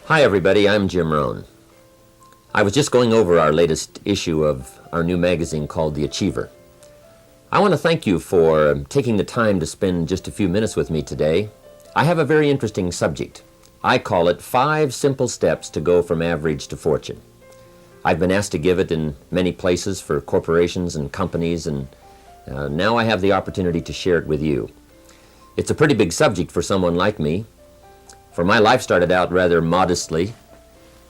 Hi everybody, I'm Jim Rohn. I was just going over our latest issue of our new magazine called The Achiever. I want to thank you for taking the time to spend just a few minutes with me today. I have a very interesting subject. I call it 5 Simple Steps to Go from Average to Fortune. I've been asked to give it in many places for corporations and companies, and now I have the opportunity to share it with you. It's a pretty big subject for someone like me. For my life started out rather modestly,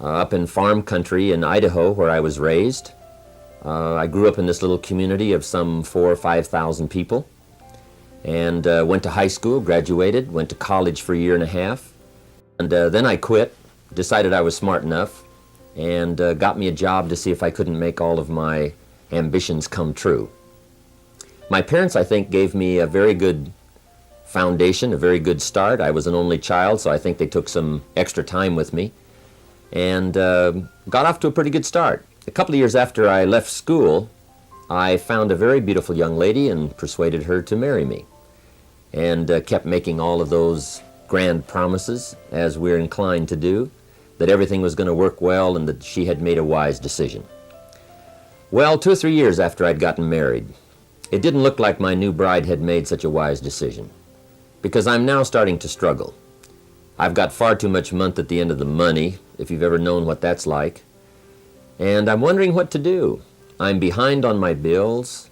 up in farm country in Idaho where I was raised. I grew up in this little community of some 4,000 or 5,000 people, and went to high school, graduated, went to college for a year and a half, and then I quit, decided I was smart enough, and got me a job to see if I couldn't make all of my ambitions come true. My parents, I think, gave me a very good foundation, a very good start. I was an only child, so I think they took some extra time with me and got off to a pretty good start. A couple of years after I left school, I found a very beautiful young lady and persuaded her to marry me, and kept making all of those grand promises, as we're inclined to do, that everything was going to work well and that she had made a wise decision. Well, 2 or 3 years after I'd gotten married, it didn't look like my new bride had made such a wise decision, because I'm now starting to struggle. I've got far too much month at the end of the money, if you've ever known what that's like, and I'm wondering what to do. I'm behind on my bills.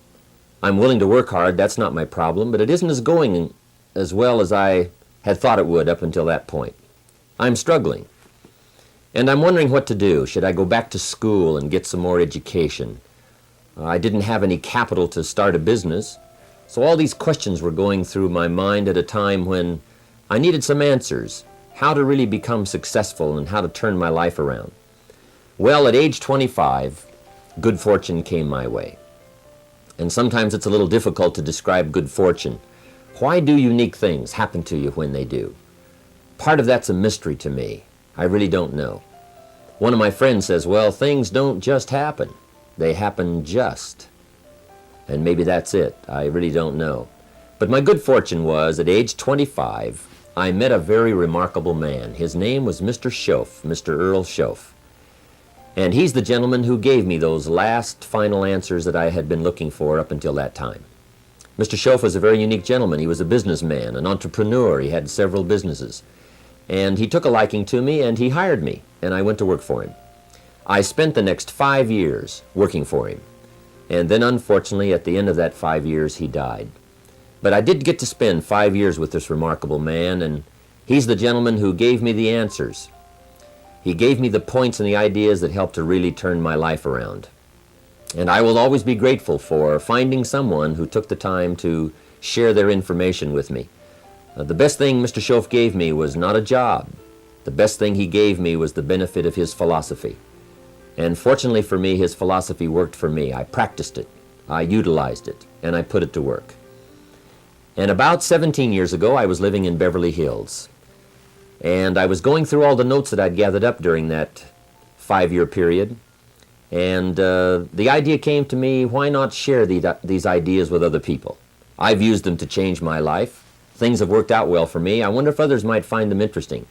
I'm willing to work hard, that's not my problem, but it isn't going as well as I had thought it would up until that point. I'm struggling, and I'm wondering what to do. Should I go back to school and get some more education? I didn't have any capital to start a business, so all these questions were going through my mind at a time when I needed some answers, how to really become successful and how to turn my life around. Well, at age 25, good fortune came my way. And sometimes it's a little difficult to describe good fortune. Why do unique things happen to you when they do? Part of that's a mystery to me. I really don't know. One of my friends says, well, things don't just happen. They happen just. And maybe that's it. I really don't know. But my good fortune was, at age 25, I met a very remarkable man. His name was Mr. Schoaf, Mr. Earl Schoaf. And he's the gentleman who gave me those last final answers that I had been looking for up until that time. Mr. Schoaf was a very unique gentleman. He was a businessman, an entrepreneur. He had several businesses. And he took a liking to me, and he hired me, and I went to work for him. I spent the next 5 years working for him. And then, unfortunately, at the end of that 5 years, he died. But I did get to spend 5 years with this remarkable man, and he's the gentleman who gave me the answers. He gave me the points and the ideas that helped to really turn my life around. And I will always be grateful for finding someone who took the time to share their information with me. The best thing Mr. Schoaf gave me was not a job. The best thing he gave me was the benefit of his philosophy. And fortunately for me, his philosophy worked for me. I practiced it, I utilized it, and I put it to work. And about 17 years ago, I was living in Beverly Hills. And I was going through all the notes that I'd gathered up during that 5-year period. And the idea came to me, why not share these ideas with other people? I've used them to change my life. Things have worked out well for me. I wonder if others might find them interesting.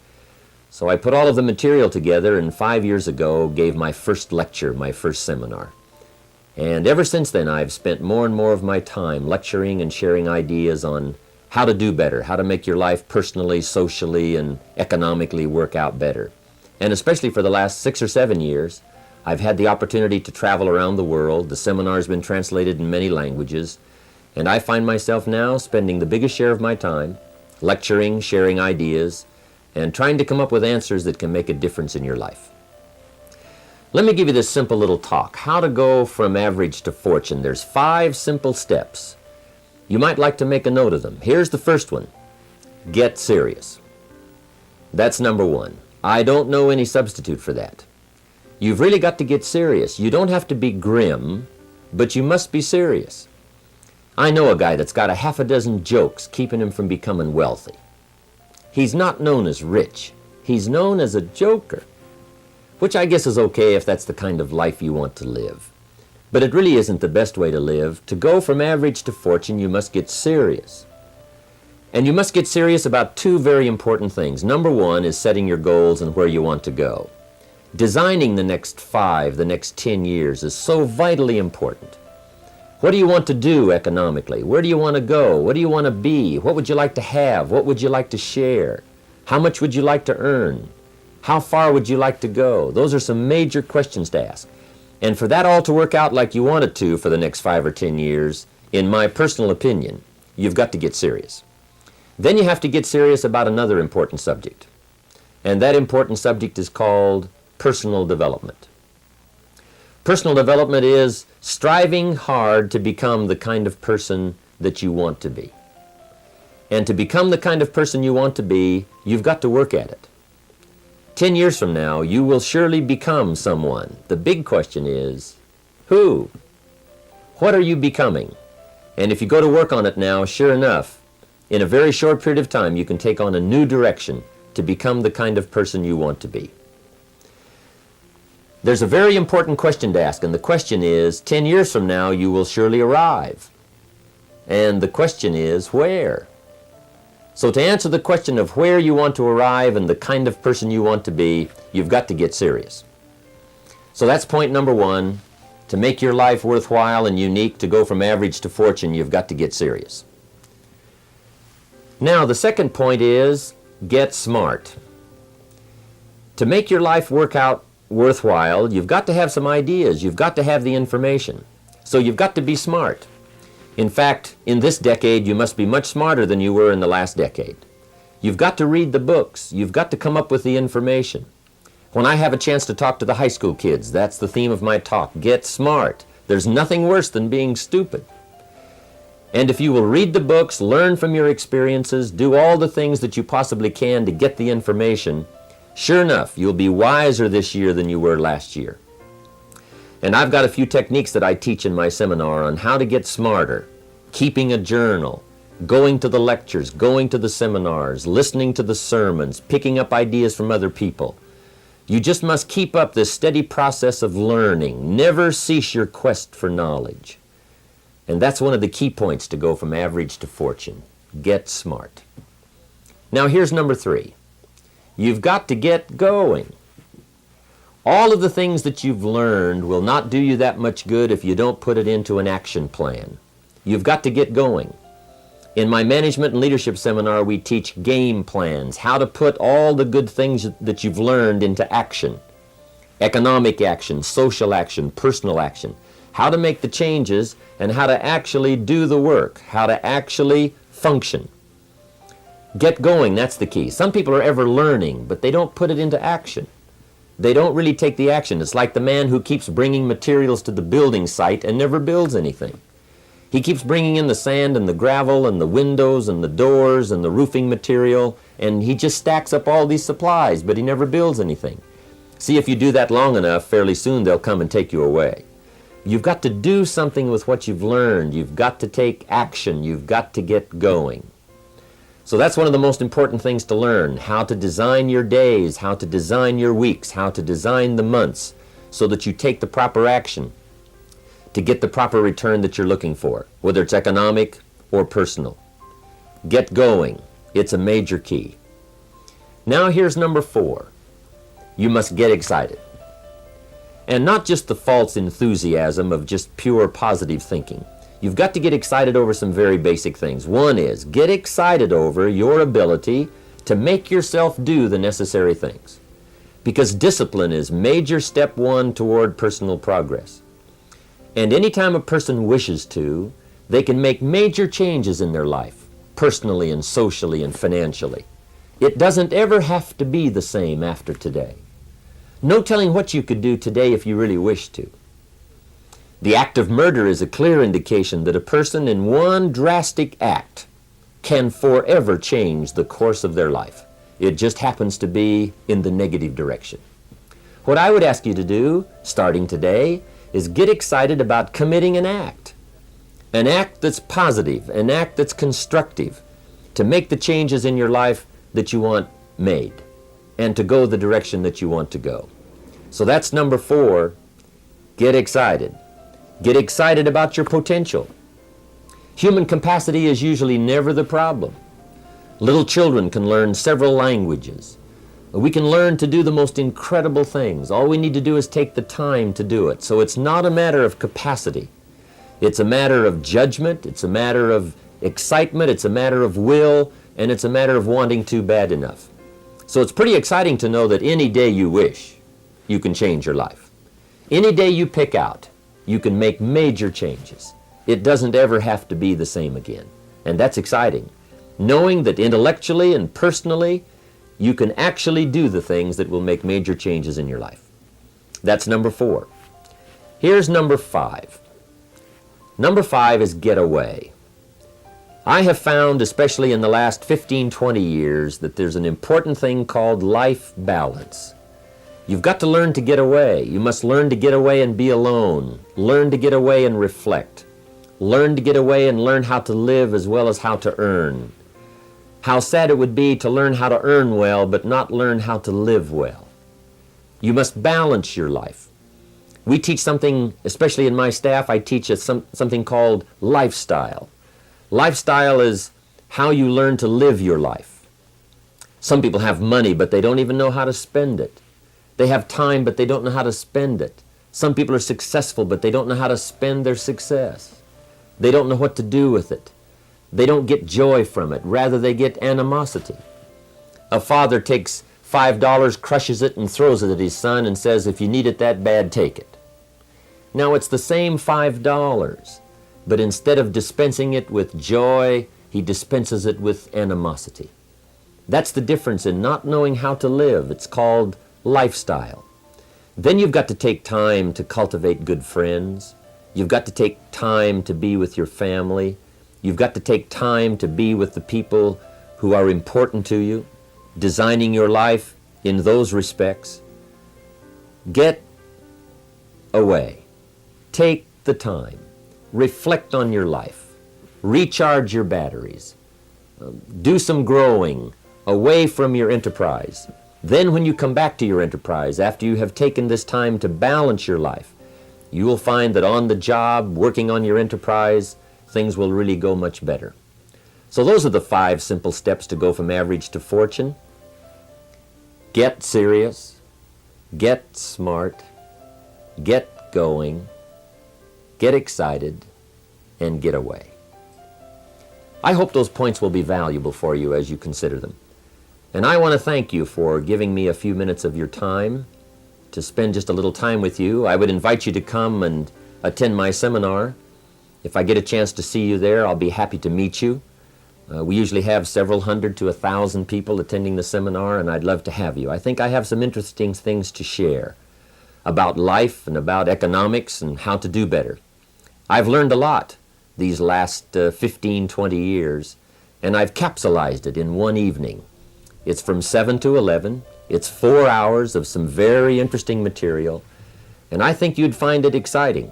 So I put all of the material together, and 5 years ago gave my first lecture, my first seminar. And ever since then, I've spent more and more of my time lecturing and sharing ideas on how to do better, how to make your life personally, socially, and economically work out better. And especially for the last 6 or 7 years, I've had the opportunity to travel around the world. The seminar's been translated in many languages, and I find myself now spending the biggest share of my time lecturing, sharing ideas, and trying to come up with answers that can make a difference in your life. Let me give you this simple little talk, how to go from average to fortune. There's 5 simple steps. You might like to make a note of them. Here's the first one. Get serious. That's number 1. I don't know any substitute for that. You've really got to get serious. You don't have to be grim, but you must be serious. I know a guy that's got a half a dozen jokes keeping him from becoming wealthy. He's not known as rich. He's known as a joker, which I guess is okay if that's the kind of life you want to live. But it really isn't the best way to live. To go from average to fortune, you must get serious. And you must get serious about two very important things. Number one is setting your goals and where you want to go. Designing the next 5, the next 10 years is so vitally important. What do you want to do economically? Where do you want to go? What do you want to be? What would you like to have? What would you like to share? How much would you like to earn? How far would you like to go? Those are some major questions to ask. And for that all to work out like you want it to for the next 5 or 10 years, in my personal opinion, you've got to get serious. Then you have to get serious about another important subject. And that important subject is called personal development. Personal development is striving hard to become the kind of person that you want to be. And to become the kind of person you want to be, you've got to work at it. 10 years from now, you will surely become someone. The big question is, who? What are you becoming? And if you go to work on it now, sure enough, in a very short period of time, you can take on a new direction to become the kind of person you want to be. There's a very important question to ask, and the question is, 10 years from now, you will surely arrive. And the question is, where? So to answer the question of where you want to arrive and the kind of person you want to be, you've got to get serious. So that's point number one. To make your life worthwhile and unique, to go from average to fortune, you've got to get serious. Now, the second point is get smart. To make your life work out worthwhile, you've got to have some ideas. You've got to have the information. So you've got to be smart. In fact, in this decade, you must be much smarter than you were in the last decade. You've got to read the books. You've got to come up with the information. When I have a chance to talk to the high school kids, that's the theme of my talk. Get smart. There's nothing worse than being stupid. And if you will read the books, learn from your experiences, do all the things that you possibly can to get the information, sure enough, you'll be wiser this year than you were last year. And I've got a few techniques that I teach in my seminar on how to get smarter, keeping a journal, going to the lectures, going to the seminars, listening to the sermons, picking up ideas from other people. You just must keep up this steady process of learning. Never cease your quest for knowledge. And that's one of the key points to go from average to fortune. Get smart. Now here's number 3. You've got to get going. All of the things that you've learned will not do you that much good if you don't put it into an action plan. You've got to get going. In my management and leadership seminar, we teach game plans, how to put all the good things that you've learned into action. Economic action, social action, personal action. How to make the changes and how to actually do the work, how to actually function. Get going, that's the key. Some people are ever learning, but they don't put it into action. They don't really take the action. It's like the man who keeps bringing materials to the building site and never builds anything. He keeps bringing in the sand and the gravel and the windows and the doors and the roofing material, and he just stacks up all these supplies, but he never builds anything. See, if you do that long enough, fairly soon they'll come and take you away. You've got to do something with what you've learned. You've got to take action. You've got to get going. So that's one of the most important things to learn, how to design your days, how to design your weeks, how to design the months so that you take the proper action to get the proper return that you're looking for, whether it's economic or personal. Get going. It's a major key. Now here's number 4. You must get excited. And not just the false enthusiasm of just pure positive thinking. You've got to get excited over some very basic things. One is, get excited over your ability to make yourself do the necessary things. Because discipline is major step 1 toward personal progress. And anytime a person wishes to, they can make major changes in their life, personally and socially and financially. It doesn't ever have to be the same after today. No telling what you could do today if you really wish to. The act of murder is a clear indication that a person in one drastic act can forever change the course of their life. It just happens to be in the negative direction. What I would ask you to do, starting today, is get excited about committing an act that's positive, an act that's constructive, to make the changes in your life that you want made, and to go the direction that you want to go. So that's number 4, get excited. Get excited about your potential. Human capacity is usually never the problem. Little children can learn several languages. We can learn to do the most incredible things. All we need to do is take the time to do it. So it's not a matter of capacity. It's a matter of judgment. It's a matter of excitement. It's a matter of will. And it's a matter of wanting to bad enough. So it's pretty exciting to know that any day you wish, you can change your life. Any day you pick out, you can make major changes. It doesn't ever have to be the same again. And that's exciting. Knowing that intellectually and personally, you can actually do the things that will make major changes in your life. That's number 4. Here's number 5. Number 5 is get away. I have found, especially in the last 15, 20 years, that there's an important thing called life balance. You've got to learn to get away. You must learn to get away and be alone. Learn to get away and reflect. Learn to get away and learn how to live as well as how to earn. How sad it would be to learn how to earn well but not learn how to live well. You must balance your life. We teach something, especially in my staff, I teach something called lifestyle. Lifestyle is how you learn to live your life. Some people have money, but they don't even know how to spend it. They have time, but they don't know how to spend it. Some people are successful, but they don't know how to spend their success. They don't know what to do with it. They don't get joy from it. Rather, they get animosity. A father takes $5, crushes it, and throws it at his son and says, "If you need it that bad, take it." Now, it's the same $5, but instead of dispensing it with joy, he dispenses it with animosity. That's the difference in not knowing how to live. It's called lifestyle. Then you've got to take time to cultivate good friends. You've got to take time to be with your family. You've got to take time to be with the people who are important to you, designing your life in those respects. Get away. Take the time. Reflect on your life. Recharge your batteries. Do some growing away from your enterprise. Then when you come back to your enterprise, after you have taken this time to balance your life, you will find that on the job, working on your enterprise, things will really go much better. So those are the 5 simple steps to go from average to fortune. Get serious, get smart, get going, get excited, and get away. I hope those points will be valuable for you as you consider them. And I want to thank you for giving me a few minutes of your time to spend just a little time with you. I would invite you to come and attend my seminar. If I get a chance to see you there, I'll be happy to meet you. We usually have several hundred to 1,000 people attending the seminar, and I'd love to have you. I think I have some interesting things to share about life and about economics and how to do better. I've learned a lot these last 15, 20 years, and I've capsulized it in one evening. It's from 7 to 11. It's 4 hours of some very interesting material, and I think you'd find it exciting.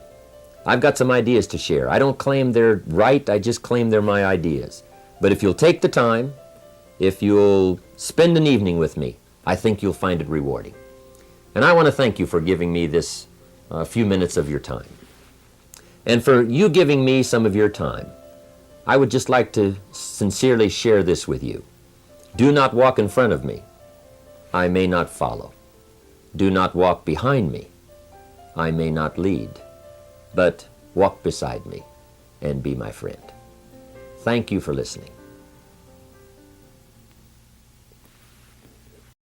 I've got some ideas to share. I don't claim they're right, I just claim they're my ideas. But if you'll take the time, if you'll spend an evening with me, I think you'll find it rewarding. And I want to thank you for giving me this few minutes of your time. And for you giving me some of your time, I would just like to sincerely share this with you. Do not walk in front of me. I may not follow. Do not walk behind me. I may not lead. But walk beside me and be my friend. Thank you for listening.